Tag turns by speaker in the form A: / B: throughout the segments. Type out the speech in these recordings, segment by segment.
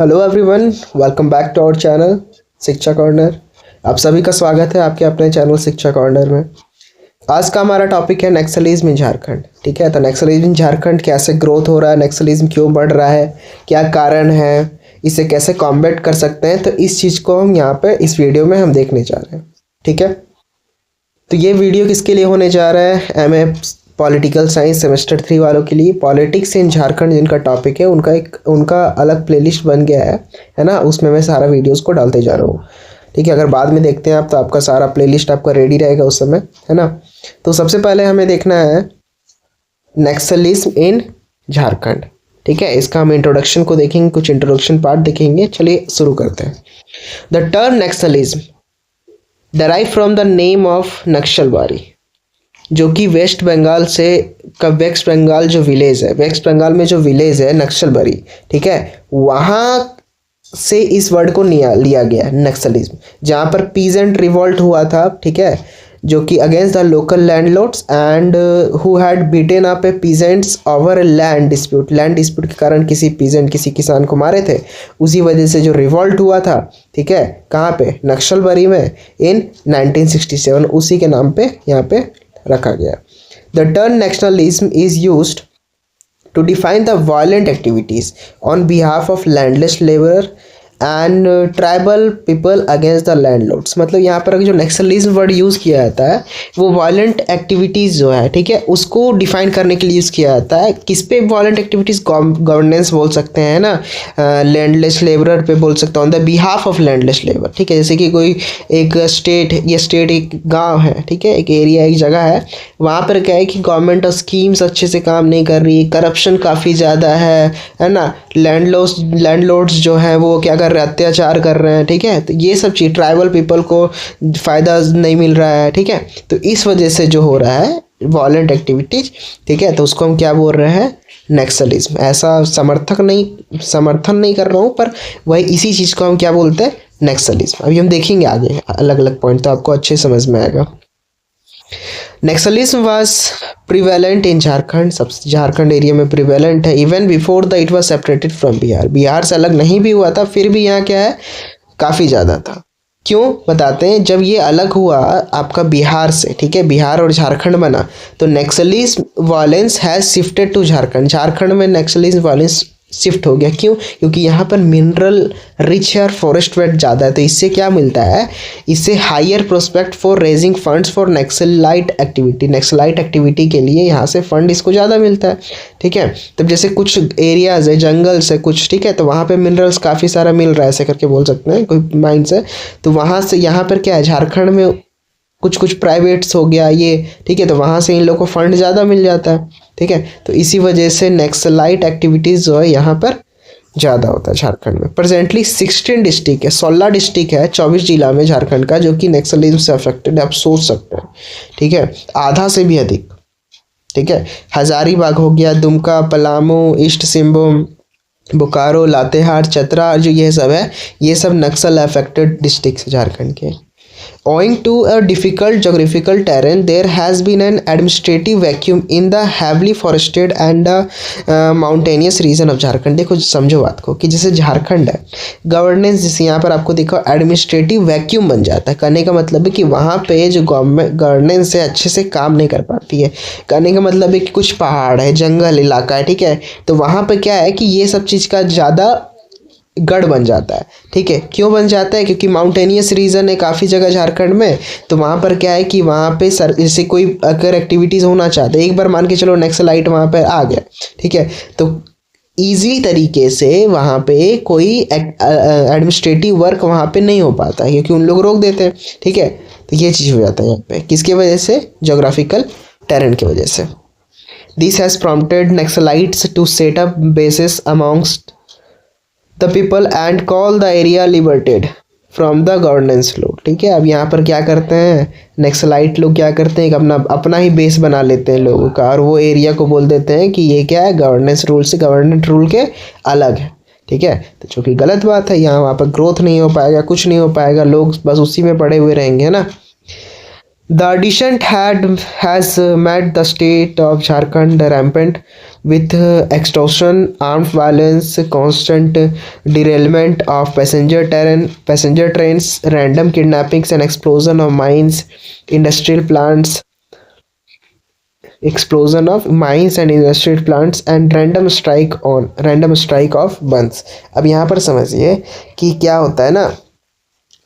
A: Hello everyone, welcome back to our channel Shiksha Corner. आप सभी का स्वागत है आपके अपने चैनल शिक्षा कॉर्नर में। आज का हमारा टॉपिक है नक्सलिज्म इन झारखंड। ठीक है, तो नक्सलिज्म इन झारखंड कैसे ग्रोथ हो रहा है, नक्सलिज्म क्यों बढ़ रहा है, क्या कारण है, इसे कैसे कॉम्बैट कर सकते हैं, तो इस चीज़ को हम यहाँ पे इस वीडियो में हम देखने जा रहे हैं। ठीक है, तो ये वीडियो किसके लिए होने जा रहा है? एमए पॉलिटिकल साइंस सेमेस्टर 3 वालों के लिए। पॉलिटिक्स इन झारखंड जिनका टॉपिक है उनका अलग प्लेलिस्ट बन गया है ना, उसमें मैं सारा वीडियोस को डालते जा रहा हूँ। ठीक है, अगर बाद में देखते हैं आप तो आपका सारा प्लेलिस्ट आपका रेडी रहेगा उस समय, है ना। तो सबसे पहले हमें देखना है नक्सलिज्म इन झारखंड। ठीक है, इसका हम इंट्रोडक्शन को देखेंगे, कुछ इंट्रोडक्शन पार्ट देखेंगे। चलिए शुरू करते हैं। The term Naxalism derive from the name of Naxalbari, जो कि वेस्ट बंगाल जो विलेज है, वेस्ट बंगाल में जो विलेज है नक्सलबारी, ठीक है, वहाँ से इस वर्ड को लिया गया है नक्सलिज्म, जहाँ पर पीजेंट रिवॉल्ट हुआ था। ठीक है, जो कि against the local landlords and who had beaten up A peasants over land dispute के कारण किसी किसान को मारे थे। उसी वजह से जो रिवॉल्ट हुआ था, ठीक है, कहाँ पे? नक्सलबारी में इन 1967, उसी के नाम पे यहाँ पे रखा गया। The term nationalism is used to define the violent activities on behalf of landless laborer and tribal people against the landlords. मतलब यहाँ पर जो नक्सलिज्म वर्ड यूज़ किया जाता है वो वायलेंट एक्टिविटीज़ जो है, ठीक है, उसको डिफाइन करने के लिए यूज़ किया जाता है। किस पे वायलेंट एक्टिविटीज़? गवर्नेंस बोल सकते हैं ना, लैंडलेस लेबरर पे बोल सकते हैं, on the behalf of landless labour. ठीक है, जैसे कि कोई एक स्टेट एक गाँव है, ठीक है, एक एरिया, एक जगह है, वहाँ पर क्या है कि गवर्नमेंट स्कीम्स अच्छे से काम नहीं कर रही, करप्शन काफ़ी ज़्यादा है ना, लैंडलॉर्ड्स जो है वो क्या कर रहे हैं? अत्याचार कर रहे हैं। ठीक है, तो ये सब चीज़ ट्राइबल पीपल को फ़ायदा नहीं मिल रहा है। ठीक है, तो इस वजह से जो हो रहा है वॉलेंट एक्टिविटीज, ठीक है, तो उसको हम क्या बोल रहे हैं? नक्सलिज्म। ऐसा समर्थन नहीं कर रहा हूँ, पर वही इसी चीज़ को हम क्या बोलते हैं? नक्सलिज्म। अभी हम देखेंगे आगे अलग अलग पॉइंट, तो आपको अच्छे समझ में आएगा। Naxalism was prevalent in Jharkhand, सब झारखंड एरिया में प्रिवेलेंट है। Even before the it was separated from Bihar, Bihar से अलग नहीं भी हुआ था, फिर भी यहाँ क्या है? काफ़ी ज़्यादा था। क्यों बताते हैं? जब ये अलग हुआ आपका बिहार से, ठीक है, बिहार और झारखंड बना, तो naxalism violence has shifted to Jharkhand. Jharkhand में नक्सलिज्म वायलेंस शिफ्ट हो गया। क्यों? क्योंकि यहाँ पर मिनरल रिच है और फॉरेस्ट वेट ज़्यादा है। तो इससे क्या मिलता है? इससे higher prospect for raising funds for naxalite activity के लिए यहाँ से फंड इसको ज़्यादा मिलता है। ठीक है, तब जैसे कुछ एरियाज़ है, जंगल से कुछ, ठीक है, तो वहाँ पे मिनरल्स काफ़ी सारा मिल रहा है, ऐसे करके बोल सकते हैं कोई माइंड से। तो वहाँ से यहाँ पर क्या है? झारखंड में कुछ प्राइवेट्स हो गया ये, ठीक है, तो वहाँ से इन लोगों को फंड ज़्यादा मिल जाता है। ठीक है, तो इसी वजह से नक्सलाइट एक्टिविटीज़ जो है यहाँ पर ज़्यादा होता है झारखंड में। प्रेजेंटली 16 डिस्ट्रिक्ट है, 16 डिस्ट्रिक्ट है 24 जिला में झारखंड का, जो कि नक्सलिज्म से अफेक्टेड है। आप सोच सकते हैं, ठीक है, आधा से भी अधिक। ठीक है, हजारीबाग हो गया, दुमका, पलामू, ईस्ट सिंहभूम, बोकारो, लातेहार, चतरा, जो ये सब है, ये सब नक्सल अफेक्टेड डिस्ट्रिक्ट है झारखंड के। Owing to a difficult geographical terrain, there has been an administrative vacuum in the heavily forested and mountainous region of Jharkhand। देखो समझो बात को कि जैसे झारखंड है, गवर्नेंस जैसे यहाँ पर आपको देखो एडमिनिस्ट्रेटिव वैक्यूम बन जाता है। कहने का मतलब है कि वहाँ पे जो गवर्नेंस है अच्छे से काम नहीं कर पाती है। कहने का मतलब है कि कुछ पहाड़ है, जंगल इलाका है, ठीक है, तो वहाँ पे क्या है कि ये सब चीज़ का ज़्यादा गढ़ बन जाता है। ठीक है, क्यों बन जाता है? क्योंकि माउंटेनियस रीजन है काफ़ी जगह झारखंड में, तो वहाँ पर क्या है कि वहाँ पे जैसे कोई अगर एक्टिविटीज़ होना चाहते हैं, एक बार मान के चलो नक्सलाइट वहाँ पे आ गया, ठीक है, तो ईजी तरीके से वहाँ पे कोई एडमिनिस्ट्रेटिव वर्क वहाँ पे नहीं हो पाता है, क्योंकि उन लोग रोक देते हैं। ठीक है, तो ये चीज़ हो जाता है यहाँ पे, किसकी वजह से? जोग्राफिकल टेरेन की वजह से। This has prompted Naxalites to set up bases amongst the people and call the area liberated from the governance लोग। ठीक है, अब यहाँ पर क्या करते हैं नक्सलाइट लोग? क्या करते हैं कि अपना ही बेस बना लेते हैं लोगों का, और वो एरिया को बोल देते हैं कि ये क्या है? गवर्नेंस रूल से, गवर्नमेंट रूल के अलग है। ठीक है, तो जो कि गलत बात है। यहाँ वहाँ पर ग्रोथ नहीं हो पाएगा, कुछ नहीं हो पाएगा, लोग बस उसी में पड़े हुए रहेंगे, है ना। The addition has made the state of Jharkhand rampant with extortion, armed violence, constant derailment of passenger trains, random kidnappings, and explosion of mines and industrial plants and random strike of बंस। अब यहाँ पर समझिए कि क्या होता है ना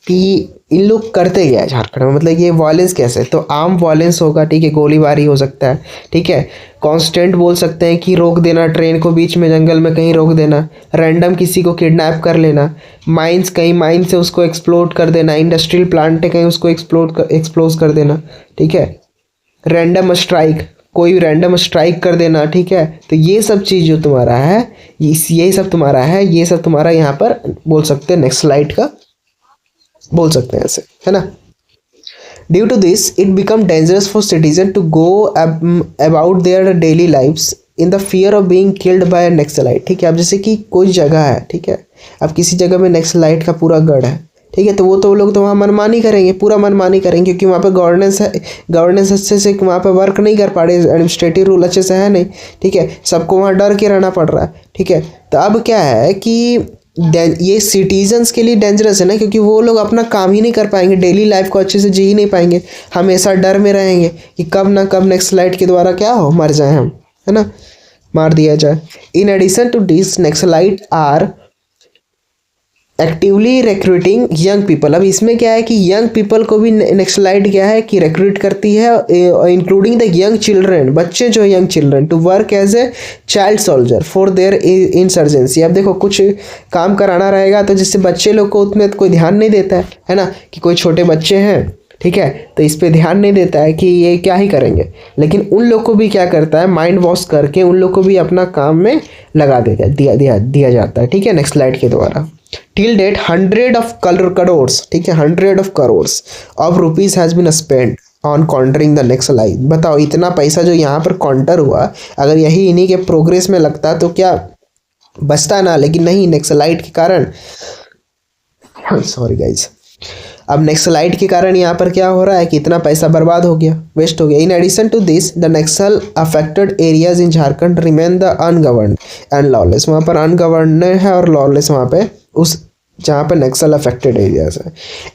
A: कि इन लोग करते क्या है झारखंड में, मतलब ये वॉयलेंस कैसे है, तो आर्म वॉयलेंस होगा, ठीक है, गोलीबारी हो सकता है, ठीक है, कांस्टेंट बोल सकते हैं कि रोक देना ट्रेन को बीच में जंगल में कहीं रोक देना, रैंडम किसी को किडनैप कर लेना, माइंस कहीं माइन से उसको एक्सप्लोड कर देना, इंडस्ट्रियल प्लांट है कहीं उसको एक्सप्लोज कर देना, ठीक है, रैंडम स्ट्राइक, कोई रैंडम स्ट्राइक कर देना, ठीक है। तो ये सब चीज़ जो तुम्हारा है ये सब तुम्हारा यहाँ पर बोल सकते हैं नेक्स्ट स्लाइड का बोल सकते हैं ऐसे, है ना। Due to this it become dangerous for citizen to go about their daily lifes in the fear of being killed by naxalite, ठीक है। अब जैसे कि कोई जगह है, ठीक है, अब किसी जगह में नक्सलाइट का पूरा गढ़ है, ठीक है, तो वो लोग तो वहाँ मनमानी करेंगे, पूरा मनमानी करेंगे, क्योंकि वहाँ पे गवर्नेंस अच्छे से वहाँ पे वर्क नहीं कर पा रहे, एडमिनिस्ट्रेटिव रूल अच्छे से है नहीं, ठीक है, सबको वहाँ डर के रहना पड़ रहा है, ठीक है। तो अब क्या है कि ये सिटीजन्स के लिए डेंजरस है ना, क्योंकि वो लोग अपना काम ही नहीं कर पाएंगे, डेली लाइफ को अच्छे से जी ही नहीं पाएंगे, हमेशा डर में रहेंगे कि कब ना कब नक्सलाइट के द्वारा क्या हो, मर जाए हम, है ना, मार दिया जाए। In addition to this naxalite are actively recruiting young people. अब इसमें क्या है कि यंग पीपल को भी नक्सलाइट क्या है कि रिक्रूट करती है, इंक्लूडिंग द यंग चिल्ड्रन, बच्चे जो young children, to work as a child soldier for their insurgency. अब देखो कुछ काम कराना रहेगा तो जिससे बच्चे लोग को उतने कोई ध्यान नहीं देता है ना, कि कोई छोटे बच्चे हैं, ठीक है, तो इस पे ध्यान नहीं देता है कि ये क्या ही करेंगे, लेकिन उन लोग को भी क्या करता है, माइंड वॉश करके उन लोग को भी अपना काम में लगा दिया जाता है, ठीक है, नेक्स्ट स्लाइड के द्वारा। टिल डेट 100 of crores, ठीक है, 100 of crores of rupees has been spent on countering the naxalite. बताओ इतना पैसा जो यहाँ पर काउंटर हुआ, अगर यही इन्हीं के प्रोग्रेस में लगता तो क्या बचता ना, लेकिन नहीं, नक्सलाइट के कारण सॉरी गाइज, अब नक्सलाइट के कारण यहाँ पर क्या हो रहा है कि इतना पैसा बर्बाद हो गया, वेस्ट हो गया। In addition to this the Naxal affected areas in Jharkhand remain the ungoverned and lawless. वहाँ पर अनगवर्नड है और लॉलेस वहाँ पे उस जहाँ पे नक्सल अफेक्टेड एरियाज है।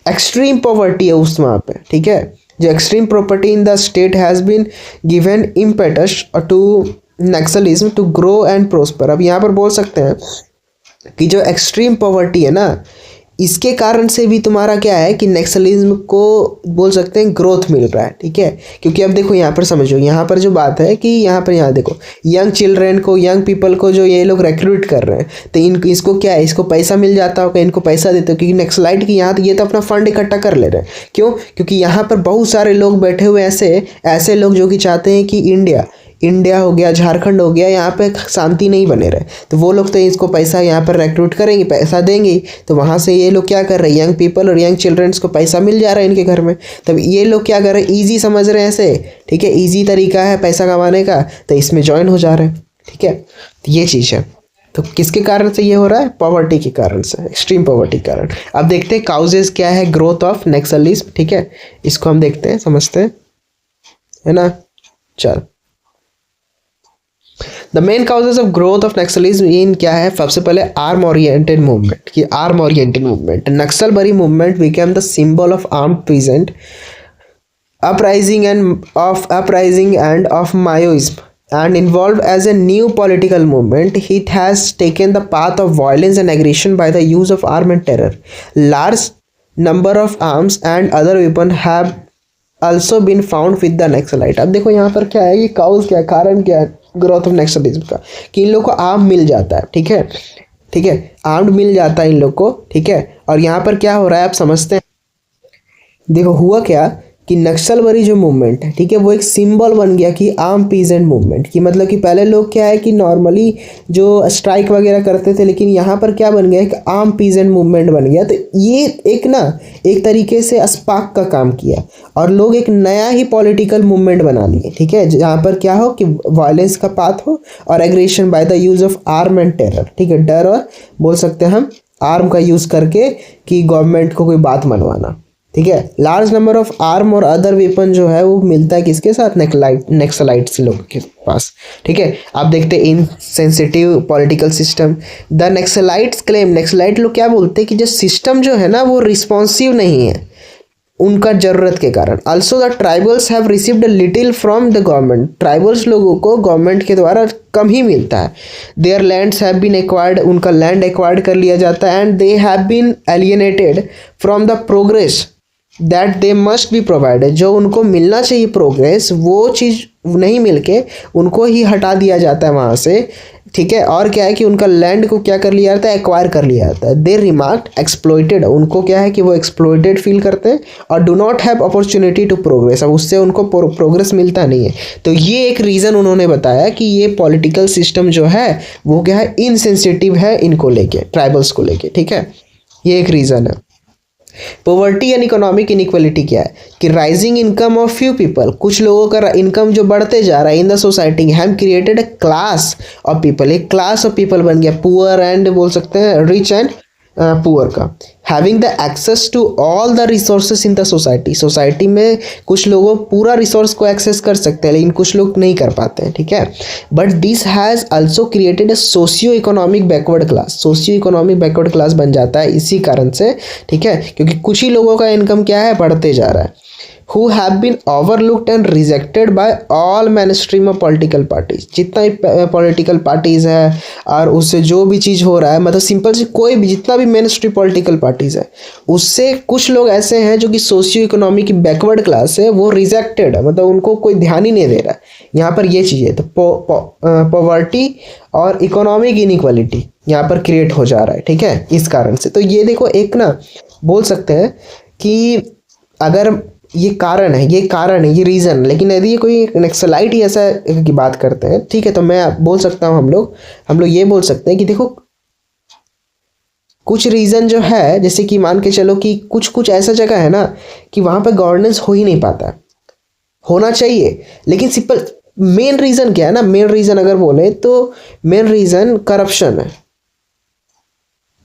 A: एक्सट्रीम पॉवर्टी है उस वहाँ पे, ठीक है, जो extreme property in the state has been given impetus to naxalism to grow and prosper. अब यहाँ पर बोल सकते हैं कि जो एक्सट्रीम पॉवर्टी है ना, इसके कारण से भी तुम्हारा क्या है कि नक्सलिज्म को बोल सकते हैं ग्रोथ मिल रहा है, ठीक है, क्योंकि अब देखो यहाँ पर समझो, यहाँ पर जो बात है कि यहाँ देखो यंग चिल्ड्रेन को, यंग पीपल को जो ये लोग रिक्रूट कर रहे हैं, तो इसको क्या है, इसको पैसा मिल जाता होगा, इनको पैसा देते हो, क्योंकि नक्सलाइट की यहाँ ये तो अपना फंड इकट्ठा कर ले रहे हैं, क्यों, क्योंकि यहाँ पर बहुत सारे लोग बैठे हुए ऐसे लोग जो कि चाहते हैं कि इंडिया हो गया, झारखंड हो गया, यहाँ पे शांति नहीं बने रहे, तो वो लोग तो इसको पैसा यहाँ पर रिक्रूट करेंगे, पैसा देंगे, तो वहाँ से ये लोग क्या कर रहे हैं, यंग पीपल और यंग चिल्ड्रंस को पैसा मिल जा रहा है इनके घर में, तब ये लोग क्या कर रहे हैं, ईजी समझ रहे हैं ऐसे, ठीक है, ईजी तरीका है पैसा कमाने का, तो इसमें ज्वाइन हो जा रहे हैं, ठीक है, तो ये चीज़ है। तो किसके कारण से ये हो रहा है, पॉवर्टी के कारण से, एक्सट्रीम पॉवर्टी के कारण। अब देखते हैं काउजेज क्या है ग्रोथ ऑफ नक्सलिज्म, ठीक है, इसको हम देखते हैं, समझते हैं, है ना। चल, the main causes of growth of Naxalism in क्या है, सबसे पहले आर्म ओरिएंटेड मूवमेंट, कि arm oriented movement, Naxalbari movement became the symbol of armed peasant uprising and of Maoism and involved as a new political movement. It has taken the path of violence and aggression by the use of arm and terror. Large number of arms and other weapons have also been found with the Naxalite. अब देखो यहाँ पर क्या है, ये cause क्या, कारण क्या है ग्रोथ ऑफ नक्सलिज्म का, कि इन लोग को आर्म मिल जाता है, ठीक है, ठीक है, आर्म्ड मिल जाता है इन लोग को, ठीक है, और यहाँ पर क्या हो रहा है आप समझते हैं। देखो हुआ क्या कि नक्सलबरी जो मूवमेंट है, ठीक है, वो एक सिंबल बन गया कि आर्म पीजेंट मूवमेंट की, मतलब कि पहले लोग क्या है कि नॉर्मली जो स्ट्राइक वगैरह करते थे, लेकिन यहाँ पर क्या बन गया, एक आर्म पीजेंट मूवमेंट बन गया। तो ये एक तरीके से स्पार्क का काम किया और लोग एक नया ही पॉलिटिकल मूवमेंट बना लिए, ठीक है, जहाँ पर क्या हो कि वायलेंस का पाथ हो और aggression by the use of arm and terror, ठीक है, डर और बोल सकते हैं हम आर्म का यूज़ करके कि गवर्नमेंट को कोई बात मनवाना, ठीक है। लार्ज नंबर ऑफ आर्म और अदर वेपन जो है वो मिलता है किसके साथ, नेक्सलाइट्स लोग के पास। ठीक है। आप देखते हैं insensitive political system. The Naxalites claim, Naxalite लोग क्या बोलते हैं कि जो सिस्टम जो है ना वो रिस्पॉन्सिव नहीं है उनका ज़रूरत के कारण। Also the tribals have received little from the government, tribals लोगों को गवर्नमेंट के द्वारा कम ही मिलता है। Their lands have been acquired, उनका लैंड एक्वायर्ड कर लिया जाता है। And they have been alienated from the progress that they must be provided, जो उनको मिलना चाहिए प्रोग्रेस वो चीज़ नहीं मिल के उनको ही हटा दिया जाता है वहाँ से। ठीक है। और क्या है कि उनका लैंड को क्या कर लिया जाता है, एक्वायर कर लिया जाता है। दे रिमार्क एक्सप्लॉइटेड, उनको क्या है कि वो एक्सप्लॉइटेड फील करते हैं और do not have opportunity to progress, अब उससे उनको प्रोग्रेस मिलता नहीं है। तो ये एक रीज़न उन्होंने बताया कि ये पॉलिटिकल सिस्टम जो है वो क्या है, इनसेंसिटिव है इनको लेके, ट्राइबल्स को लेके। ठीक है। ये एक रीज़न है। पॉवर्टी एंड इकोनॉमिक इनइक्वालिटी क्या है कि rising income of few people, कुछ लोगों का इनकम जो बढ़ते जा रहा है in the society, have created a class of people, एक क्लास ऑफ पीपल बन गया, पुअर एंड बोल सकते हैं रिच एंड पुअर का। Having the access to all the resources in the society, society में कुछ लोगों पूरा रिसोर्स को एक्सेस कर सकते हैं लेकिन कुछ लोग नहीं कर पाते हैं। ठीक है। But this has also created a socio economic backward class, socio economic backward class बन जाता है इसी कारण से। ठीक है। क्योंकि कुछ ही लोगों का इनकम क्या है, बढ़ते जा रहा है। who have been overlooked and rejected by all mainstream of political parties, जितना भी पॉलिटिकल पार्टीज़ है और उससे जो भी चीज़ हो रहा है, मतलब सिंपल सी कोई भी जितना भी मेन स्ट्रीम पॉलिटिकल पार्टीज़ है उससे कुछ लोग ऐसे हैं जो कि सोशियो इकोनॉमी की बैकवर्ड क्लास है, वो रिजेक्टेड है, मतलब उनको कोई ध्यान ही नहीं दे रहा है। यहाँ पर ये चीज़ है। तो पॉवर्टी और इकोनॉमिक इनइक्वालिटी यहाँ पर क्रिएट हो जा रहा है। ठीक है। इस कारण से तो ये देखो एक ना बोल सकते हैं कि अगर ये कारण है, ये कारण है, ये रीज़न, लेकिन यदि ये कोई नक्सलाइट ही ऐसा की बात करते हैं, ठीक है, तो मैं बोल सकता हूँ हम लोग ये बोल सकते हैं कि देखो कुछ रीज़न जो है, जैसे कि मान के चलो कि कुछ कुछ ऐसा जगह है ना कि वहाँ पे गवर्नेंस हो ही नहीं पाता, होना चाहिए, लेकिन सिंपल मेन रीज़न क्या है ना, मेन रीज़न अगर बोले तो मेन रीज़न करप्शन है,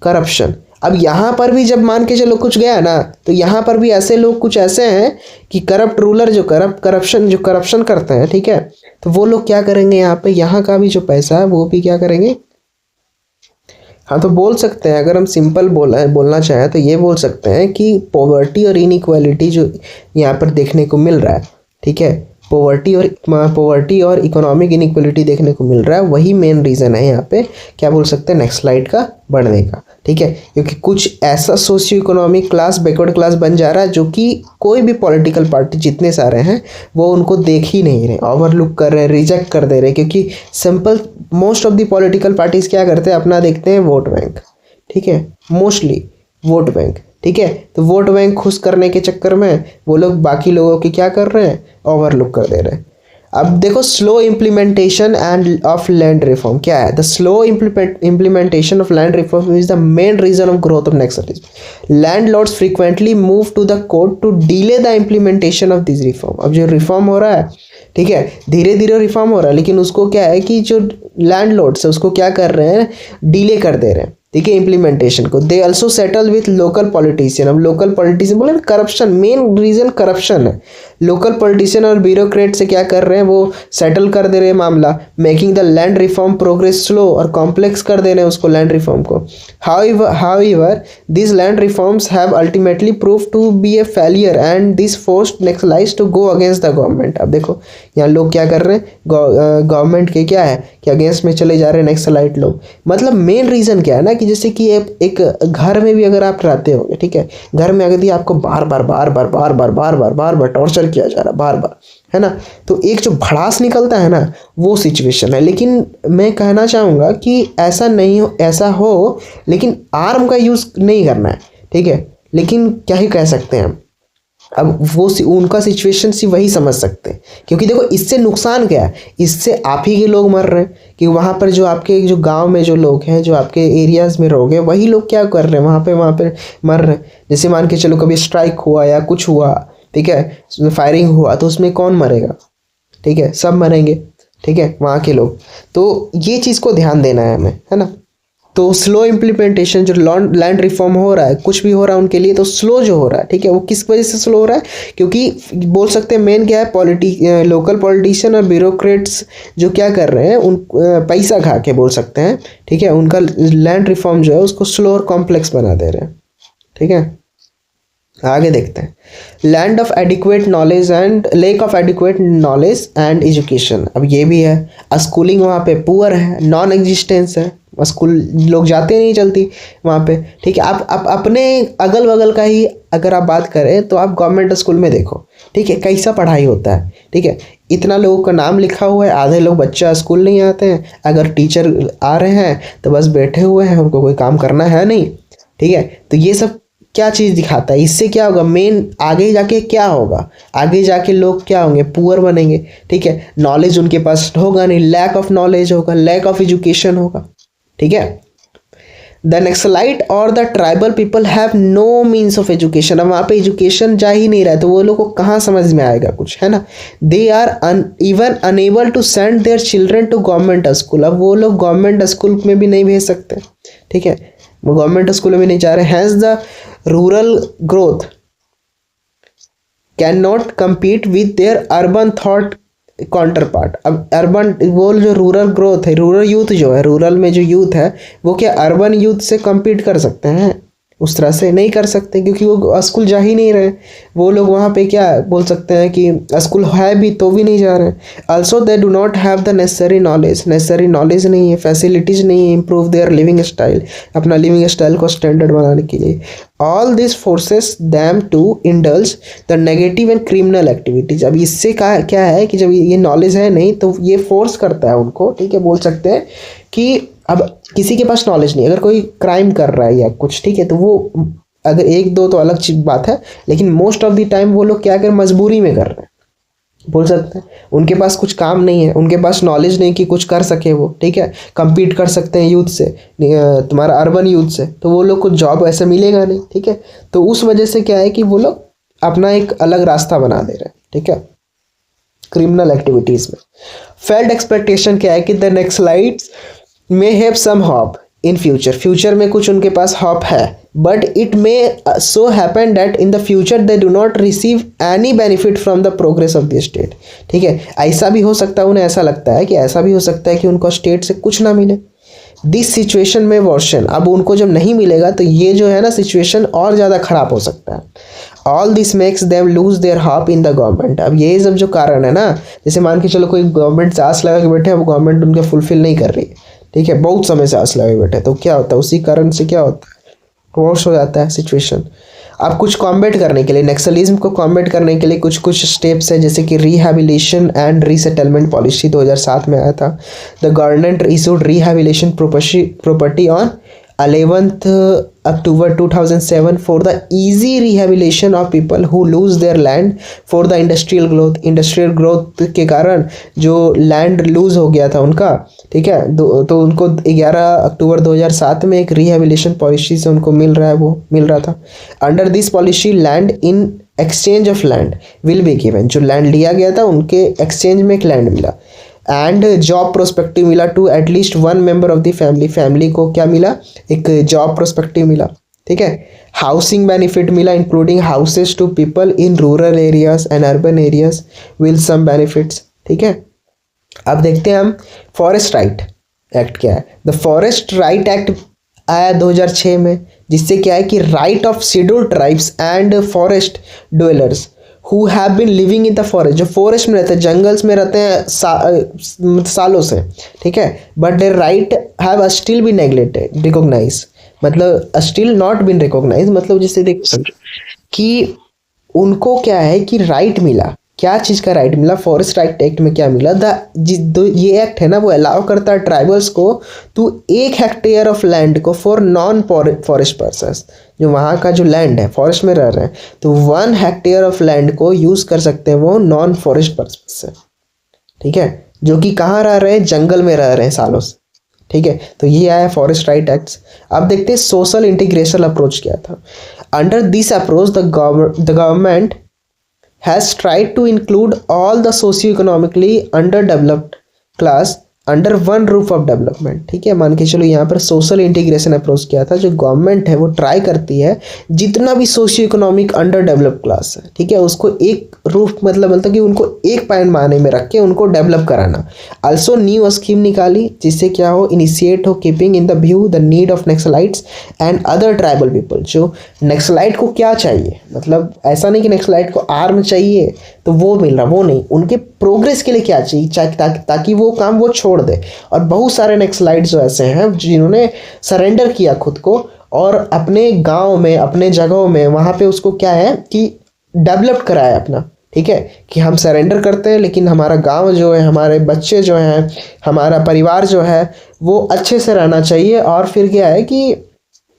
A: करप्शन। अब यहाँ पर भी जब मान के चलो कुछ गया ना, तो यहाँ पर भी ऐसे लोग कुछ ऐसे हैं कि करप्ट रूलर जो करप्शन करते हैं। ठीक है। तो वो लोग क्या करेंगे, यहाँ पे यहाँ का भी जो पैसा है वो भी क्या करेंगे। हाँ, तो बोल सकते हैं अगर हम सिंपल बोलना चाहें तो ये बोल सकते हैं कि पॉवर्टी और इनइक्वालिटी जो यहाँ पर देखने को मिल रहा है, ठीक है, पॉवर्टी और इकोनॉमिक इनइक्वालिटी देखने को मिल रहा है, वही मेन रीज़न है यहाँ पे क्या बोल सकते हैं, नेक्स्ट स्लाइड का बढ़ने का। ठीक है। क्योंकि कुछ ऐसा socio economic class, backward class बन जा रहा है जो कि कोई भी पॉलिटिकल पार्टी जितने सारे हैं वो उनको देख ही नहीं रहे, ओवरलुक कर रहे हैं, रिजेक्ट कर दे रहे हैं। क्योंकि simple most of the political parties क्या करते हैं, अपना देखते हैं वोट बैंक। ठीक है। Mostly vote bank. ठीक है। तो वोट बैंक खुश करने के चक्कर में वो लोग बाकी लोगों की क्या कर रहे हैं, ओवरलुक कर दे रहे हैं। अब देखो slow implementation and of land reform क्या है। The slow implementation of land reform is the main reason of growth of naxalism. Landlords frequently move to the court to delay the implementation of this reform. अब जो reform हो रहा है, ठीक है, धीरे धीरे रिफॉर्म हो रहा है, लेकिन उसको क्या है कि जो लैंड लॉर्ड्स है उसको क्या कर रहे हैं, डिले कर दे रहे हैं। ठीक है, इम्प्लीमेंटेशन को। They also settle with local politician. अब लोकल पॉलिटिशियन बोले करप्शन, मेन रीज़न करप्शन है। लोकल पॉलिटिशियन और ब्यूरोक्रेट से क्या कर रहे हैं, वो सेटल कर दे रहे हैं मामला, making the land reform progress slow और कॉम्प्लेक्स कर दे रहे हैं उसको लैंड रिफॉर्म को। However this land reforms have ultimately prove to be a failure and this forced Naxalites to go against the government. अब देखो यहाँ लोग क्या कर रहे हैं, गवर्नमेंट के क्या है कि अगेंस्ट में चले जा रहे हैं नेक्सलाइट लोग। मतलब मेन रीज़न क्या है ना कि जैसे कि एक घर में भी अगर आप रहते होंगे, ठीक है, घर में अगर आपको बार बार टॉर्चर किया जा रहा है, बार बार, है ना, तो एक जो भड़ास निकलता है ना, वो सिचुएशन है। लेकिन मैं कहना चाहूँगा कि ऐसा नहीं हो, ऐसा हो लेकिन आर्म का यूज़ नहीं करना है। ठीक है। लेकिन क्या ही कह सकते हैं हम, अब वो उनका सिचुएशन सी वही समझ सकते हैं। क्योंकि देखो इससे नुकसान क्या है, इससे आप ही के लोग मर रहे हैं कि वहाँ पर जो आपके जो गांव में जो लोग हैं, जो आपके एरियाज़ में रहोगे, वही लोग क्या कर रहे हैं, वहाँ पे मर रहे हैं। जैसे मान के चलो कभी स्ट्राइक हुआ या कुछ हुआ, ठीक है, फायरिंग हुआ, तो उसमें कौन मरेगा, ठीक है, सब मरेंगे। ठीक है, वहाँ के लोग। तो ये चीज़ को ध्यान देना है हमें, है ना। तो स्लो इम्प्लीमेंटेशन जो लैंड रिफॉर्म हो रहा है, कुछ भी हो रहा है उनके लिए तो स्लो जो हो रहा है, ठीक है, वो किस वजह से स्लो हो रहा है? क्योंकि बोल सकते हैं मेन क्या है, लोकल पॉलिटिशियन और ब्यूरोक्रेट्स जो क्या कर रहे हैं, उन पैसा खा के बोल सकते हैं, ठीक है, उनका लैंड रिफॉर्म जो है उसको स्लो और कॉम्प्लेक्स बना दे रहे हैं, ठीक है। आगे देखते हैं, land of adequate knowledge and lake of adequate knowledge and education. अब ये भी है, स्कूलिंग वहाँ पे पुअर है, नॉन एग्जिस्टेंस है, स्कूल लोग जाते नहीं चलती वहाँ पे, ठीक है। आप अपने अगल बगल का ही अगर आप बात करें तो आप गवर्नमेंट स्कूल में देखो, ठीक है, कैसा पढ़ाई होता है, ठीक है, इतना लोगों का नाम लिखा हुआ है, आधे लोग बच्चा स्कूल नहीं आते हैं, अगर टीचर आ रहे हैं तो बस बैठे हुए हैं, उनको कोई काम करना है नहीं, ठीक है। तो ये सब क्या चीज़ दिखाता है? इससे क्या होगा, मेन आगे जाके क्या होगा, आगे जाके लोग क्या होंगे, पुअर बनेंगे, ठीक है, नॉलेज उनके पास होगा नहीं, लैक ऑफ नॉलेज होगा, लैक ऑफ एजुकेशन होगा, ठीक है। द नक्सलाइट और the tribal people have no means of education. अब वहाँ पे एजुकेशन जा ही नहीं रहा है तो वो लोग को कहाँ समझ में आएगा कुछ, है ना। They are even unable to send their children to government school. अब वो लोग गवर्नमेंट स्कूल में भी नहीं भेज सकते, ठीक है, वो गवर्नमेंट स्कूल में भी नहीं जा रहे। Has the rural growth can not compete with their urban thought counterpart। अब अर्बन वो जो रूरल ग्रोथ है, रूरल यूथ जो है, रूरल में जो यूथ है वो क्या अर्बन यूथ से compete कर सकते हैं? उस तरह से नहीं कर सकते क्योंकि वो स्कूल जा ही नहीं रहे। वो लोग वहाँ पे क्या बोल सकते हैं कि स्कूल है भी तो भी नहीं जा रहे। Also they do not have the necessary knowledge नहीं है, फैसिलिटीज़ नहीं है इम्प्रूव देयर लिविंग स्टाइल, अपना लिविंग स्टाइल को स्टैंडर्ड बनाने के लिए। All this forces them to indulge the negative and criminal activities. अब इससे क्या है कि जब ये नॉलेज है नहीं तो ये फोर्स करता है उनको, ठीक है, बोल सकते हैं कि अब किसी के पास नॉलेज नहीं, अगर कोई क्राइम कर रहा है या कुछ, ठीक है, तो वो अगर एक दो तो अलग चीज बात है, लेकिन मोस्ट ऑफ द टाइम वो लोग क्या कर मजबूरी में कर रहे हैं, बोल सकते हैं उनके पास कुछ काम नहीं है, उनके पास नॉलेज नहीं कि कुछ कर सके वो, ठीक है, compete कर सकते हैं यूथ से, तुम्हारा अर्बन यूथ से, तो वो लोग को जॉब ऐसे मिलेगा नहीं, ठीक है। तो उस वजह से क्या है कि वो लोग अपना एक अलग रास्ता बना दे रहे हैं, ठीक है, क्रिमिनल एक्टिविटीज़ में। फेल्ड एक्सपेक्टेशन क्या है कि the naxalites may have some hope in future में कुछ उनके पास हॉप है, but it may so happen that in the future they do not receive any benefit from the progress of the state, ठीक है। ऐसा भी हो सकता है, उन्हें ऐसा लगता है कि ऐसा भी हो सकता है कि उनको स्टेट से कुछ ना मिले। दिस सिचुएशन में वर्सन, अब उनको जब नहीं मिलेगा तो ये जो है ना सिचुएशन और ज़्यादा ख़राब हो सकता है। All this makes them lose their hop in the government. अब ये सब जो कारण है ना, जैसे मान के चलो कोई गवर्नमेंट से आस लगा के बैठे हैं, वो गवर्नमेंट उनके फुलफिल नहीं कर रही है, ठीक है, बहुत समय से आस लगा के बैठे, तो क्या होता है उसी कारण से क्या होता है, वर्स हो जाता है सिचुएशन। अब कुछ कॉम्बेट करने के लिए, नक्सलिज्म को कॉम्बेट करने के लिए कुछ स्टेप्स है, जैसे कि रिहैबिलिटेशन एंड रीसेटलमेंट पॉलिसी 2007 में आया था। The government issued rehabilitation property on 11th October 2007 for the easy rehabilitation of people who lose their land for the industrial growth के कारण जो लैंड लूज हो गया था उनका, ठीक है, तो उनको 11 अक्टूबर 2007 में एक रिहेबिलिटेशन पॉलिसी से उनको मिल रहा था। Under this policy land in exchange of land will be given, जो लैंड लिया गया था उनके एक्सचेंज में एक लैंड मिला। एंड जॉब प्रोस्पेक्टिव मिला to at least one member of the family को क्या मिला, एक जॉब प्रोस्पेक्टिव मिला, ठीक है। हाउसिंग बेनिफिट मिला including houses to people in rural areas and urban areas will some benefits, ठीक है। अब देखते हैं हम फॉरेस्ट राइट एक्ट क्या है। द फॉरेस्ट राइट एक्ट आया 2006 में, जिससे क्या है कि right of scheduled tribes and forest dwellers who have been living in the forest, जो फॉरेस्ट में रहते हैं, जंगल्स में रहते हैं सालों से, ठीक है, but their right have still been neglected recognize, मतलब स्टिल नॉट बीन रिकॉग्नाइज, मतलब जिससे देखो कि उनको क्या है कि राइट मिला, क्या चीज़ का राइट मिला, फॉरेस्ट राइट एक्ट में क्या मिला, ये एक्ट है ना वो अलाउ करता है ट्राइबल्स को टू 1 हेक्टेयर ऑफ लैंड को फॉर नॉन फॉरेस्ट पर्पस, जो वहाँ का जो लैंड है फॉरेस्ट में रह रहे हैं तो 1 हेक्टेयर ऑफ लैंड को यूज़ कर सकते हैं वो नॉन फॉरेस्ट पर्पस से, ठीक है, जो कि कहाँ रह रहे हैं, जंगल में रह रहे हैं सालों से, ठीक है। तो ये आया फॉरेस्ट राइट एक्ट्स। अब देखते हैं सोशल इंटीग्रेशन अप्रोच क्या था। Under this approach the government has tried to include all the socio-economically underdeveloped class under one roof of development. ठीक है, मान के चलो यहाँ पर सोशल इंटीग्रेशन अप्रोच किया था। जो गवर्नमेंट है वो ट्राई करती है जितना भी socio economic under develop class है, ठीक है, उसको एक रूफ मतलब कि उनको एक पैमाने में रख के उनको डेवलप कराना। आल्सो न्यू स्कीम निकाली जिससे क्या हो, इनिशिएट हो keeping in the view the need of Naxalites and other tribal people. जो नक्सलाइट को क्या चाहिए, मतलब ऐसा नहीं कि नक्सलाइट को आर्म चाहिए तो वो मिल रहा, वो नहीं, उनके प्रोग्रेस के लिए क्या चाहिए ताकि वो काम वो छोड़ दे। और बहुत सारे नक्सलाइट्स जो ऐसे हैं जिन्होंने सरेंडर किया खुद को और अपने गांव में, अपने जगहों में, वहाँ पे उसको क्या है कि डेवलप कराया अपना। ठीक है, कि हम सरेंडर करते हैं लेकिन हमारा गांव जो है, हमारे बच्चे जो हैं, हमारा परिवार जो है वो अच्छे से रहना चाहिए और फिर क्या है कि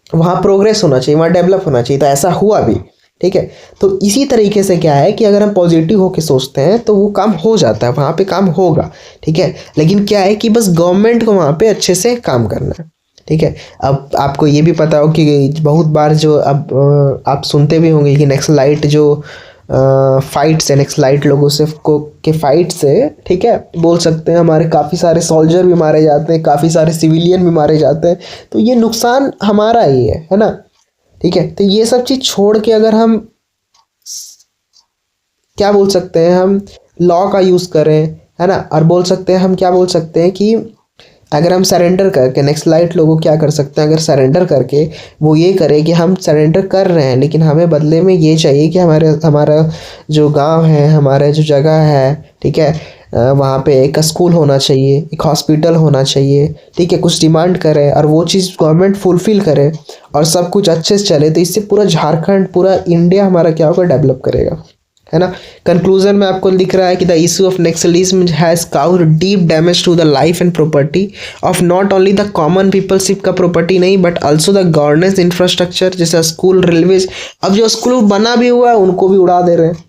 A: वहाँ प्रोग्रेस होना चाहिए, वहाँ डेवलप होना चाहिए। तो ऐसा हुआ भी। ठीक है, तो इसी तरीके से क्या है कि अगर हम पॉजिटिव होकर सोचते हैं तो वो काम हो जाता है, वहाँ पे काम होगा। ठीक है, लेकिन क्या है कि बस गवर्नमेंट को वहाँ पे अच्छे से काम करना है। ठीक है, अब आपको ये भी पता हो कि बहुत बार जो अब आप सुनते भी होंगे कि नक्सलाइट जो फाइट्स है, नक्सलाइट लोगों से को के फाइट से, ठीक है, बोल सकते हैं हमारे काफ़ी सारे सोल्जर भी मारे जाते हैं, काफ़ी सारे सिविलियन भी मारे जाते हैं। तो ये नुकसान हमारा ही है ना। ठीक है, तो ये सब चीज़ छोड़ के अगर हम क्या बोल सकते हैं, हम लॉ का यूज़ करें, है ना, और बोल सकते हैं, हम क्या बोल सकते हैं कि अगर हम सरेंडर करके, नक्सलाइट लोगों क्या कर सकते हैं, अगर सरेंडर करके वो ये करे कि हम सरेंडर कर रहे हैं लेकिन हमें बदले में ये चाहिए कि हमारा जो गांव है, हमारा जो जगह है, ठीक है, वहाँ पे एक स्कूल होना चाहिए, एक हॉस्पिटल होना चाहिए। ठीक है, कुछ डिमांड करे और वो चीज़ गवर्नमेंट फुलफ़िल करे और सब कुछ अच्छे से चले, तो इससे पूरा झारखंड, पूरा इंडिया हमारा क्या होगा, डेवलप करेगा, है ना। कंक्लूजन में आपको दिख रहा है कि the issue of naxalism has cause deep damage to the life and property of not only the common people, सिर्फ का प्रॉपर्टी नहीं but also the governance infrastructure, जैसे स्कूल, रेलवेज। अब जो स्कूल बना भी हुआ है उनको भी उड़ा दे रहे हैं।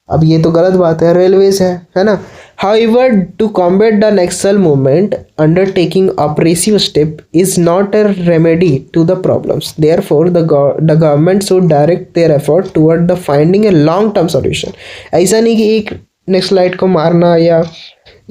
A: अब ये तो गलत बात है, रेलवेज है ना। However, to combat the Naxal movement, undertaking oppressive step is not a remedy to the problems. Therefore, the government should direct their effort toward the finding a long-term solution. ऐसा नहीं कि एक नक्सलाइट को मारना या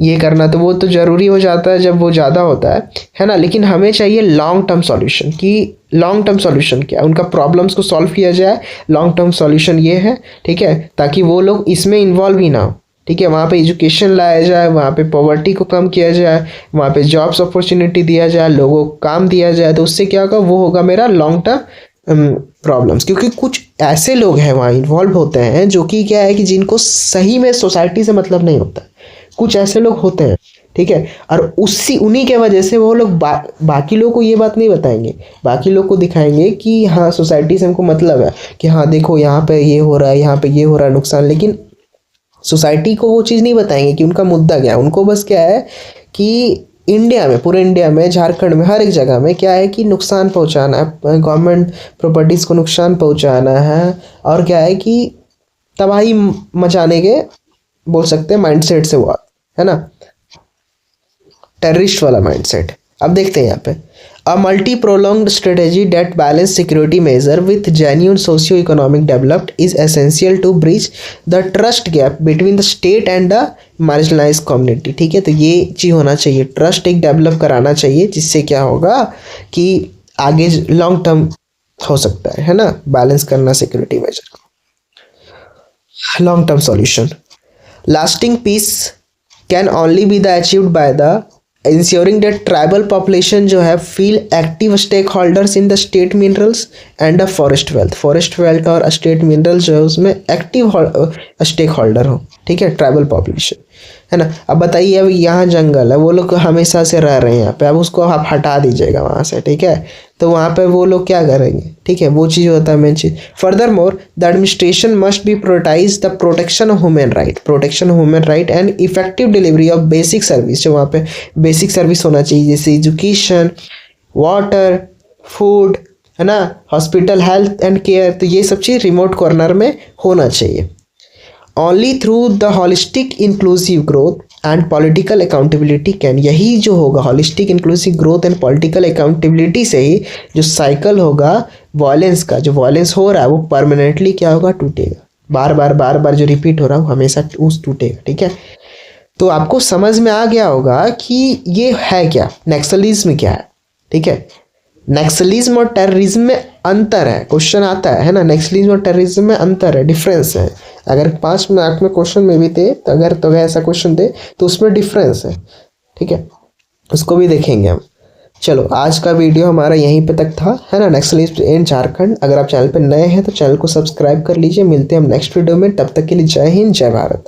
A: ये करना, तो वो तो ज़रूरी हो जाता है जब वो ज़्यादा होता है ना। लेकिन हमें चाहिए लॉन्ग टर्म सॉल्यूशन, कि लॉन्ग टर्म सॉल्यूशन क्या, उनका प्रॉब्लम्स को सॉल्व किया जाए। लॉन्ग टर्म सॉल्यूशन ये है, ठीक है, ताकि वो लोग इसमें इन्वॉल्व ही ना हो। ठीक है, वहाँ पे एजुकेशन लाया जाए, वहाँ पे पॉवर्टी को कम किया जाए, वहाँ पे जॉब्स अपॉर्चुनिटी दिया जाए, लोगों को काम दिया जाए। तो उससे क्या होगा, वो होगा मेरा लॉन्ग टर्म प्रॉब्लम्स। क्योंकि कुछ ऐसे लोग हैं वहाँ इन्वॉल्व होते हैं जो कि क्या है कि जिनको सही में सोसाइटी से मतलब नहीं होता। कुछ ऐसे लोग होते हैं, ठीक है, और उन्हीं के वजह से वो लोग बाकी लोगों को ये बात नहीं बताएंगे, बाकी लोग को दिखाएंगे कि हाँ सोसाइटी से हमको मतलब है, कि हाँ देखो यहाँ पे ये हो रहा है, यहाँ पे ये हो रहा है नुकसान। लेकिन सोसाइटी को वो चीज़ नहीं बताएंगे कि उनका मुद्दा क्या है। उनको बस क्या है कि इंडिया में, पूरे इंडिया में, झारखंड में, हर एक जगह में क्या है कि नुकसान पहुंचाना है, गवर्नमेंट प्रॉपर्टीज़ को नुकसान पहुंचाना है, और क्या है कि तबाही मचाने के, बोल सकते हैं, माइंडसेट से हुआ, है ना, टेररिस्ट वाला माइंडसेट। अब देखते हैं यहाँ पे, a multi prolonged strategy that balance security measure with genuine socio economic developed is essential to bridge the trust gap between the state and the marginalize community. ठीक है, तो ये चीज़ होना चाहिए, ट्रस्ट एक डेवलप कराना चाहिए, जिससे क्या होगा कि आगे लॉन्ग टर्म हो सकता है ना, बैलेंस करना security measure, long term solution. Lasting peace can only be achieved by the ensuring that tribal population जो है feel active stakeholders in the state minerals and the forest wealth और state minerals जो है उसमें active stakeholder हो। ठीक है, tribal population, है ना। अब बताइए, अब यहाँ जंगल है, वो लोग हमेशा से रह रहे हैं यहाँ पे, अब उसको आप हटा दीजिएगा वहाँ से, ठीक है, तो वहाँ पे वो लोग क्या करेंगे। ठीक है, वो चीज़ होता है मेन चीज़। Furthermore the administration must be prioritize the protection of human right and effective delivery of basic service. जो वहाँ पे बेसिक सर्विस होना चाहिए, जैसे एजुकेशन, वाटर, फूड, है ना, हॉस्पिटल, हेल्थ एंड केयर, तो ये सब चीज़ रिमोट कॉर्नर में होना चाहिए। Only through the holistic inclusive growth and political accountability can, यही जो होगा holistic inclusive growth and political accountability से ही जो साइकिल होगा वायलेंस का, जो वायलेंस हो रहा है वो परमानेंटली क्या होगा, टूटेगा। बार बार जो रिपीट हो रहा है वो हमेशा टूटेगा। ठीक है, तो आपको समझ में आ गया होगा कि ये है क्या, नक्सलिज्म क्या है। ठीक है, नक्सलिज्म और टेररिज्म में अंतर है, क्वेश्चन आता है ना, नक्सलिज्म और टेररिज्म में अंतर है, डिफरेंस है। अगर 5 मार्क में क्वेश्चन में भी थे तो अगर तो ऐसा क्वेश्चन दे तो उसमें डिफरेंस है। ठीक है, उसको भी देखेंगे हम। चलो आज का वीडियो हमारा यहीं पे तक था, है ना, नक्सलिज्म इन झारखंड। अगर आप चैनल पे नए हैं तो चैनल को सब्सक्राइब कर लीजिए। मिलते हैं हम नेक्स्ट वीडियो में, तब तक के लिए जय हिंद, जय भारत।